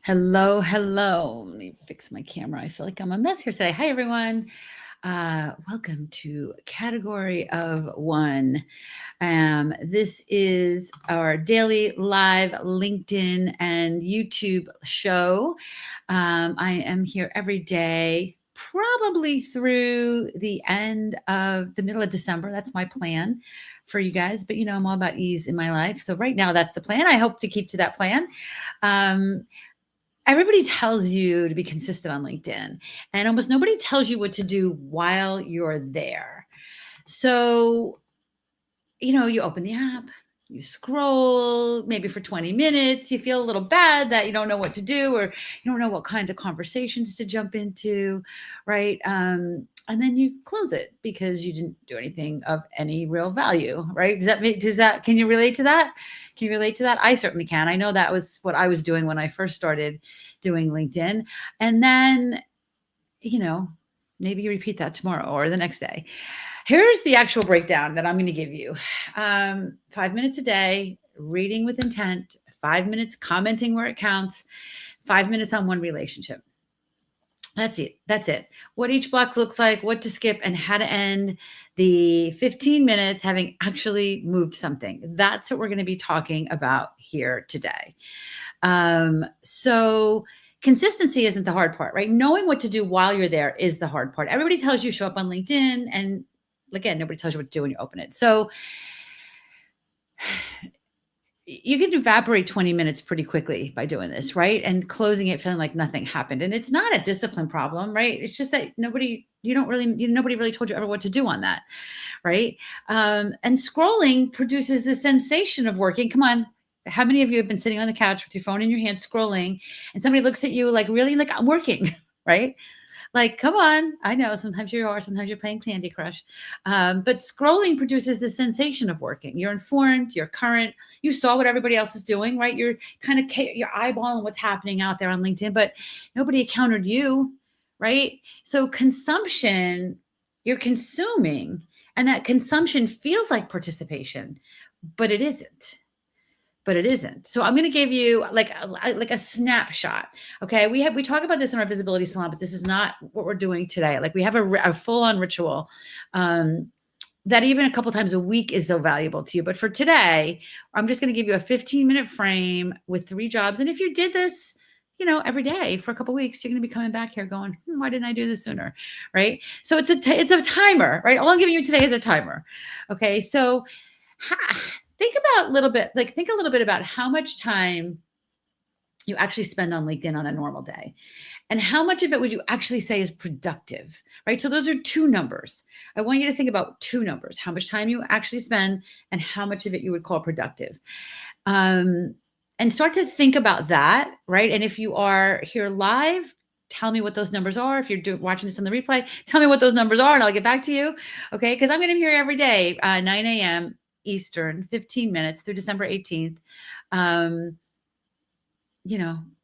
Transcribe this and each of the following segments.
Hello, hello. Let me fix my camera. I feel like I'm a mess here today. Hi, everyone. Welcome to Category of One. This is our daily live LinkedIn and YouTube show. I am here every day, probably through the end of the middle of December. That's my plan for you guys. But, I'm all about ease in my life. So, right now, that's the plan. I hope to keep to that plan. Um, Everybody tells you to be consistent on LinkedIn, and almost nobody tells you what to do while you're there. So, you open the app, you scroll maybe for 20 minutes, you feel a little bad that you don't know what to do or you don't know what kind of conversations to jump into, right? And then you close it because you didn't do anything of any real value, right? Can you relate to that? Can you relate to that? I certainly can. I know that was what I was doing when I first started doing LinkedIn. And then, you know, maybe you repeat that tomorrow or the next day. Here's the actual breakdown that I'm going to give you. 5 minutes a day, reading with intent, 5 minutes commenting where it counts, 5 minutes on one relationship. That's it. That's it. What each block looks like, what to skip, and how to end the 15 minutes having actually moved something. That's what we're going to be talking about here today. So consistency isn't the hard part, right? Knowing what to do while you're there is the hard part. Everybody tells you show up on LinkedIn, and again, nobody tells you what to do when you open it. So you can evaporate 20 minutes pretty quickly by doing this, right? And closing it feeling like nothing happened. And it's not a discipline problem, right? It's just that nobody really told you ever what to do on that, right? And scrolling produces the sensation of working. Come on. How many of you have been sitting on the couch with your phone in your hand scrolling and somebody looks at you like, really? Like, I'm working, right? Like, come on. I know sometimes you are, sometimes you're playing Candy Crush. But scrolling produces the sensation of working. You're informed, you're current, you saw what everybody else is doing, right? You're kind of, you're eyeballing what's happening out there on LinkedIn, but nobody encountered you, right? So consumption, you're consuming, and that consumption feels like participation, but it isn't. So I'm going to give you like a snapshot. Okay. We talk about this in our visibility salon, but this is not what we're doing today. Like we have a full on ritual, that even a couple times a week is so valuable to you. But for today, I'm just going to give you a 15-minute frame with 3 jobs. And if you did this, every day for a couple weeks, you're going to be coming back here going, why didn't I do this sooner? Right. So it's a timer, right? All I'm giving you today is a timer. Okay. So think a little bit about how much time you actually spend on LinkedIn on a normal day. And how much of it would you actually say is productive, right? So those are 2 numbers. I want you to think about 2 numbers, how much time you actually spend and how much of it you would call productive. And start to think about that, right? And if you are here live, tell me what those numbers are. If you're watching this on the replay, tell me what those numbers are and I'll get back to you, okay? Because I'm going to be here every day, 9 a.m. Eastern, 15 minutes through December 18th.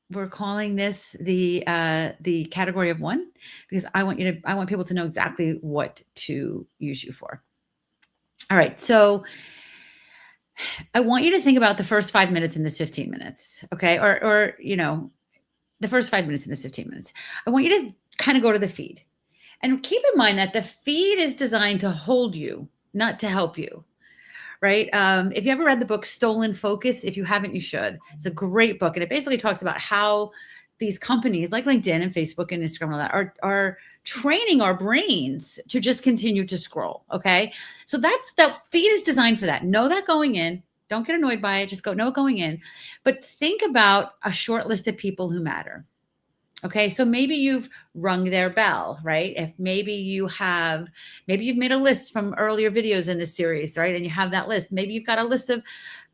We're calling this the category of one because I want people to know exactly what to use you for. All right. So I want you to think about the first 5 minutes in this 15 minutes. Okay. Or the first 5 minutes in this 15 minutes. I want you to kind of go to the feed and keep in mind that the feed is designed to hold you, not to help you. Right? If you ever read the book Stolen Focus, if you haven't, you should. It's a great book. And it basically talks about how these companies like LinkedIn and Facebook and Instagram and all that are training our brains to just continue to scroll. Okay. So that feed is designed for that. Know that going in. Don't get annoyed by it. Just know it going in. But think about a short list of people who matter. Okay, so maybe you've rung their bell, right? If maybe you've made a list from earlier videos in this series, right? And you have that list. Maybe you've got a list of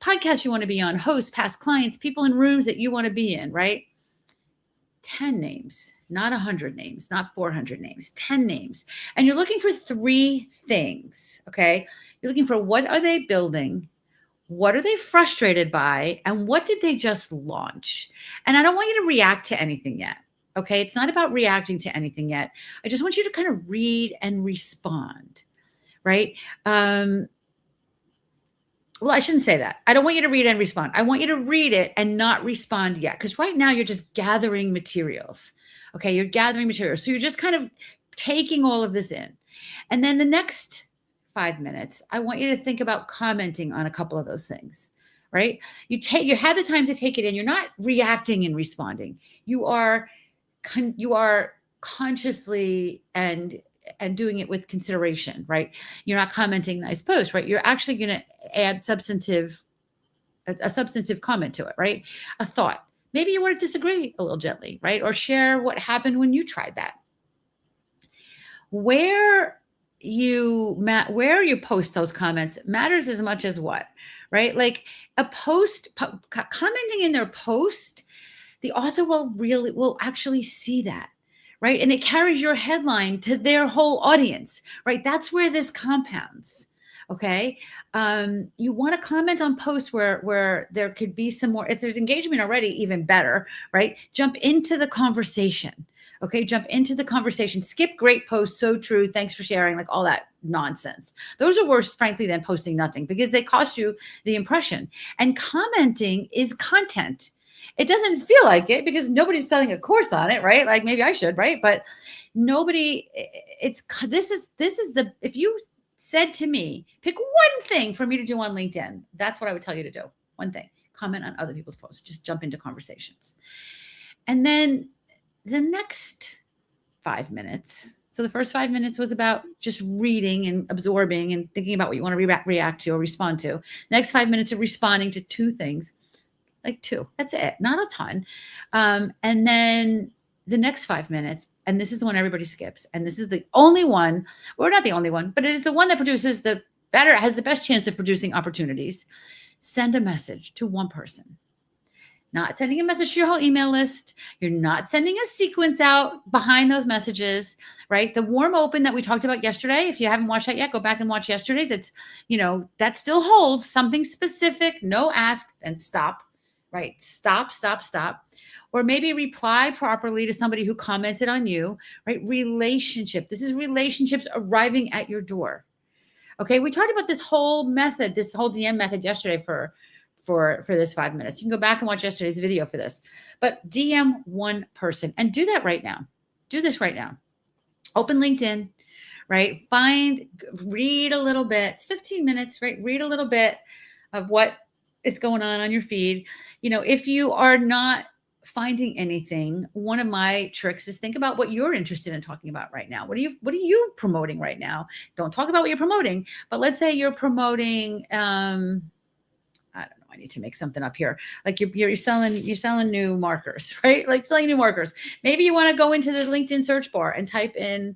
podcasts you want to be on, hosts, past clients, people in rooms that you want to be in, right? 10 names, not 100 names, not 400 names, 10 names. And you're looking for 3 things, okay? You're looking for what are they building? What are they frustrated by? And what did they just launch? And I don't want you to react to anything yet. Okay. It's not about reacting to anything yet. I just want you to kind of read and respond. Right. Well, I shouldn't say that. I don't want you to read and respond. I want you to read it and not respond yet. Because right now you're just gathering materials. Okay. You're gathering materials. So you're just kind of taking all of this in. And then the next 5 minutes, I want you to think about commenting on a couple of those things. Right. You have the time to take it in. You're not reacting and responding. You are consciously and doing it with consideration, right? You're not commenting nice post, right? You're actually going to add a substantive comment to it, right? A thought. Maybe you want to disagree a little gently, right? Or share what happened when you tried that. Where you post those comments matters as much as what, right? Like a commenting in their post, the author will actually see that, right? And it carries your headline to their whole audience, right? That's where this compounds. Okay. You want to comment on posts where there could be some more, if there's engagement already, even better, right? Jump into the conversation. Okay. Jump into the conversation. Skip great posts. So true. Thanks for sharing. Like all that nonsense. Those are worse, frankly, than posting nothing because they cost you the impression. And commenting is content. It doesn't feel like it because nobody's selling a course on it, right? Like maybe I should, right? But nobody, this is the, if you said to me, pick one thing for me to do on LinkedIn, that's what I would tell you to do. One thing, comment on other people's posts, just jump into conversations. And then the next 5 minutes. So the first 5 minutes was about just reading and absorbing and thinking about what you want to react to or respond to. Next 5 minutes of responding to two things. Like two, that's it, not a ton. And then the next 5 minutes, and this is the one everybody skips. And this is the only one, or not the only one, but it is the one that has the best chance of producing opportunities. Send a message to one person. Not sending a message to your whole email list. You're not sending a sequence out behind those messages, right? The warm open that we talked about yesterday, if you haven't watched that yet, go back and watch yesterday's. It's, that still holds something specific, no ask, and stop. Right? Stop. Or maybe reply properly to somebody who commented on you, right? Relationship. This is relationships arriving at your door. Okay. We talked about this whole DM method yesterday for this 5 minutes. You can go back and watch yesterday's video for this, but DM one person and do that right now. Do this right now. Open LinkedIn, right? Read a little bit. It's 15 minutes, right? Read a little bit of what is going on your feed. If you are not finding anything, one of my tricks is think about what you're interested in talking about right now. What are you promoting right now? Don't talk about what you're promoting, but let's say you're promoting, I don't know, I need to make something up here. Like you're selling new markers, right? Like selling new markers. Maybe you want to go into the LinkedIn search bar and type in,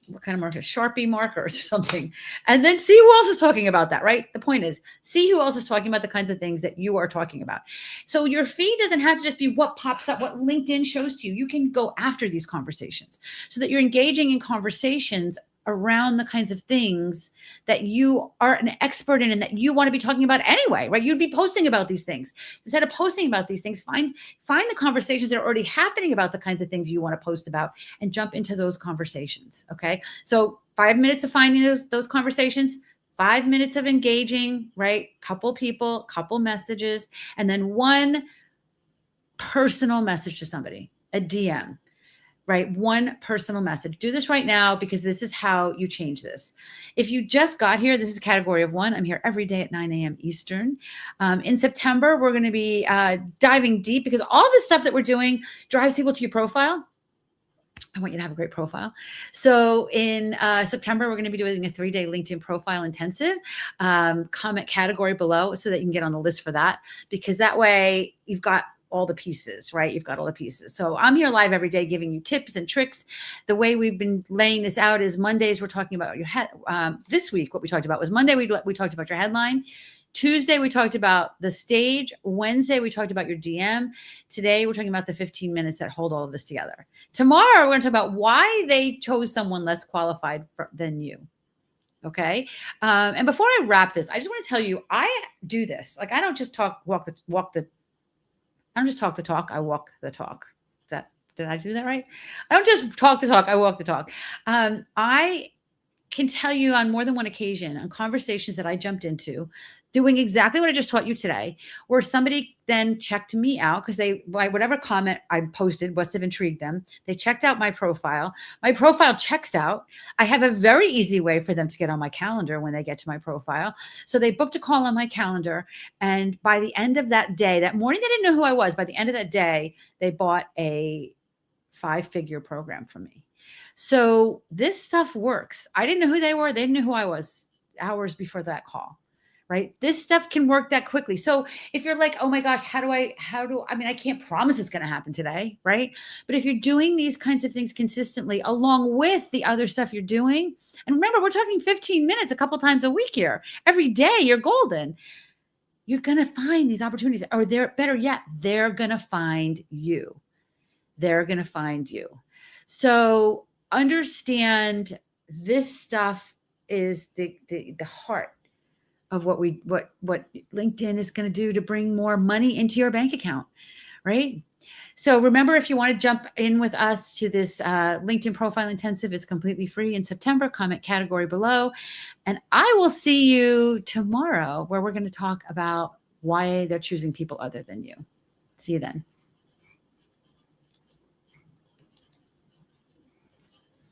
what kind of markers? Sharpie markers or something. And then see who else is talking about that, right? The point is, see who else is talking about the kinds of things that you are talking about. So your feed doesn't have to just be what pops up, what LinkedIn shows to you. You can go after these conversations so that you're engaging in conversations around the kinds of things that you are an expert in and that you want to be talking about anyway, right? You'd be posting about these things. Instead of posting about these things, find the conversations that are already happening about the kinds of things you want to post about and jump into those conversations. Okay. So 5 minutes of finding those conversations, 5 minutes of engaging, right? Couple people, couple messages, and then one personal message to somebody, a DM. Right? One personal message. Do this right now because this is how you change this. If you just got here, this is category of 1. I'm here every day at 9 a.m. Eastern. In September, we're going to be diving deep because all this stuff that we're doing drives people to your profile. I want you to have a great profile. So in September, we're going to be doing a 3-day LinkedIn profile intensive. Comment category below so that you can get on the list for that, because that way you've got all the pieces, right? You've got all the pieces. So I'm here live every day giving you tips and tricks. The way we've been laying this out is Mondays, we're talking about your head. This week, what we talked about was Monday, we talked about your headline. Tuesday, we talked about the stage. Wednesday, we talked about your DM. Today, we're talking about the 15 minutes that hold all of this together. Tomorrow, we're going to talk about why they chose someone less qualified than you. Okay. And before I wrap this, I just want to tell you, I do this. Like, I don't just I don't just talk the talk. I walk the talk. Did I do that right? I don't just talk the talk. I walk the talk. I can tell you on more than one occasion on conversations that I jumped into, doing exactly what I just taught you today, where somebody then checked me out because they, by whatever comment I posted must have intrigued them. They checked out my profile. My profile checks out. I have a very easy way for them to get on my calendar when they get to my profile. So they booked a call on my calendar. And by the end of that day, that morning, they didn't know who I was. By the end of that day, they bought a 5-figure program from me. So this stuff works. I didn't know who they were. They didn't know who I was hours before that call, right? This stuff can work that quickly. So if you're like, oh my gosh, I mean, I can't promise it's going to happen today, right? But if you're doing these kinds of things consistently, along with the other stuff you're doing, and remember, we're talking 15 minutes a couple times a week here. Every day you're golden. You're going to find these opportunities, or better yet, they're going to find you. They're going to find you. So understand this stuff is the heart of what LinkedIn is going to do to bring more money into your bank account, right? So remember, if you want to jump in with us to this LinkedIn Profile Intensive, it's completely free in September. Comment category below. And I will see you tomorrow, where we're going to talk about why they're choosing people other than you. See you then.